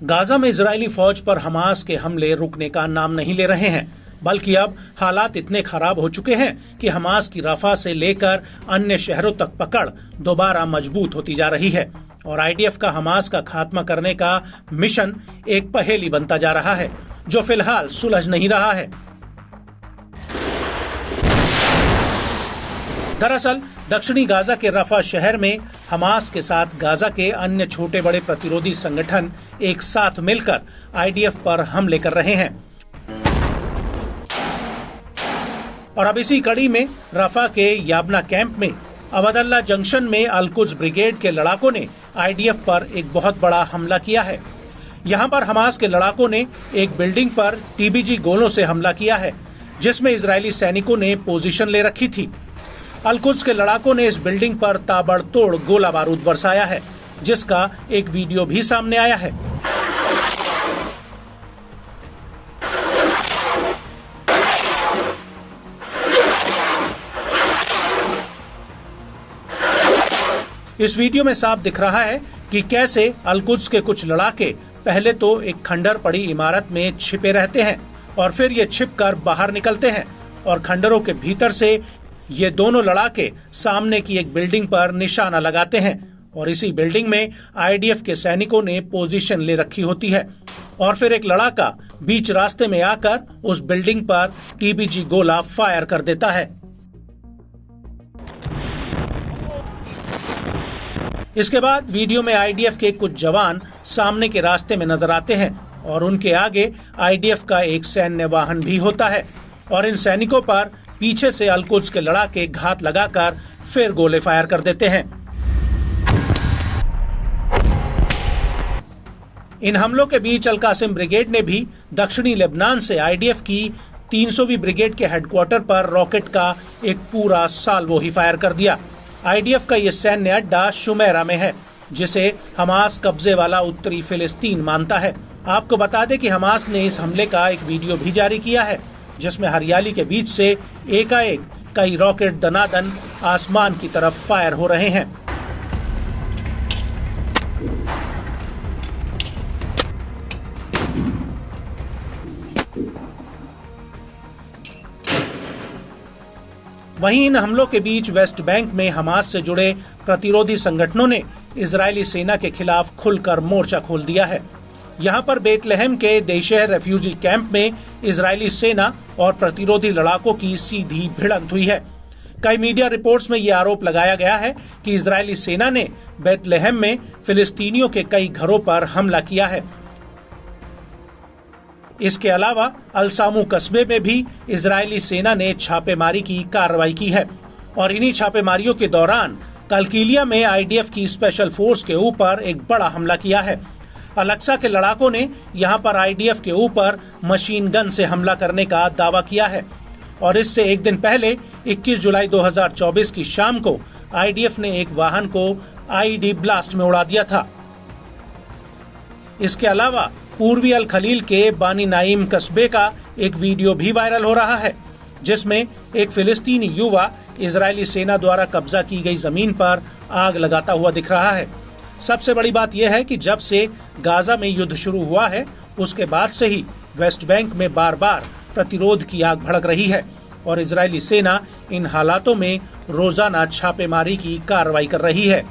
Gaza में Israeli फौज पर हमास के हमले रुकने का नाम नहीं ले रहे हैं, बल्कि अब हालात इतने खराब हो चुके हैं कि हमास की रफा से लेकर अन्य शहरों तक पकड़ दोबारा मजबूत होती जा रही है और आईडीएफ का हमास का खात्मा करने का मिशन एक पहेली बनता जा रहा है, जो फिलहाल सुलझ नहीं रहा है। दरअसल दक्षिणी गाजा के रफा शहर में हमास के साथ गाजा के अन्य छोटे बड़े प्रतिरोधी संगठन एक साथ मिलकर आईडीएफ पर हमले कर रहे हैं और अब इसी कड़ी में रफा के याबना कैंप में अवदल्ला जंक्शन में अल-कुद्स ब्रिगेड के लड़ाकों ने आईडीएफ पर एक बहुत बड़ा हमला किया है। यहां पर हमास के लड़ाकों ने एक बिल्डिंग पर टीबीजी गोलों से हमला किया है, जिसमें इजरायली सैनिकों ने पोजीशन ले रखी थी। अल-कुद्स के लड़ाकों ने इस बिल्डिंग पर ताबड़तोड़ गोला बारूद बरसाया है, जिसका एक वीडियो भी सामने आया है। इस वीडियो में साफ दिख रहा है कि कैसे अल-कुद्स के कुछ लड़ाके पहले तो एक खंडर पड़ी इमारत में छिपे रहते हैं और फिर ये छिपकर बाहर निकलते हैं और खंडरों के भीतर से ये दोनों लड़ाके सामने की एक बिल्डिंग पर निशाना लगाते हैं और इसी बिल्डिंग में आईडीएफ के सैनिकों ने पोजीशन ले रखी होती है और फिर एक लड़ाका बीच रास्ते में आकर उस बिल्डिंग पर टीबीजी गोला फायर कर देता है। इसके बाद वीडियो में आईडीएफ के कुछ जवान सामने के रास्ते में नजर आते हैं और उनके आगे आईडीएफ का एक सैन्य वाहन भी होता है और इन सैनिकों पर पीछे से अल-कुद्स के लड़ाके घात लगाकर फिर गोले फायर कर देते हैं। इन हमलों के बीच अल-कासिम ब्रिगेड ने भी दक्षिणी लेबनान से आईडीएफ की 300वीं ब्रिगेड के हेडक्वार्टर पर रॉकेट का एक पूरा साल्वो ही फायर कर दिया। आईडीएफ का ये सैन्य अड्डा शुमैरा में है, जिसे हमास कब्जे वाला उत्तरी फिलिस्तीन मानता है। आपको बता दें कि हमास ने इस हमले का एक वीडियो भी जारी किया है, जिसमें हरियाली के बीच से एकाएक कई रॉकेट दनादन आसमान की तरफ फायर हो रहे हैं। वहीं इन हमलों के बीच वेस्ट बैंक में हमास से जुड़े प्रतिरोधी संगठनों ने इजरायली सेना के खिलाफ खुलकर मोर्चा खोल दिया है। यहाँ पर बेतलहम के देशहर रेफ्यूजी कैंप में इजरायली सेना और प्रतिरोधी लड़ाकों की सीधी भिड़ंत हुई है। कई मीडिया रिपोर्ट्स में ये आरोप लगाया गया है कि इजरायली सेना ने बेतलहम में फिलिस्तीनियों के कई घरों पर हमला किया है। इसके अलावा अल-सामू कस्बे में भी इजरायली सेना ने छापेमारी की कार्रवाई की है और इन्हीं छापेमारियों के दौरान कलकीलिया में आईडीएफ की स्पेशल फोर्स के ऊपर एक बड़ा हमला किया है। अल-अक्सा के लड़ाकों ने यहां पर आईडीएफ के ऊपर मशीन गन से हमला करने का दावा किया है और इससे एक दिन पहले 21 जुलाई 2024 की शाम को आईडीएफ ने एक वाहन को आईईडी ब्लास्ट में उड़ा दिया था। इसके अलावा पूर्वी अल खलील के बानी नाइम कस्बे का एक वीडियो भी वायरल हो रहा है, जिसमें एक फिलिस्तीनी युवा इजरायली सेना द्वारा कब्जा की गई जमीन पर आग लगाता हुआ दिख रहा है। सबसे बड़ी बात यह है कि जब से गाजा में युद्ध शुरू हुआ है, उसके बाद से ही वेस्ट बैंक में बार बार प्रतिरोध की आग भड़क रही है और इजरायली सेना इन हालातों में रोजाना छापेमारी की कार्रवाई कर रही है।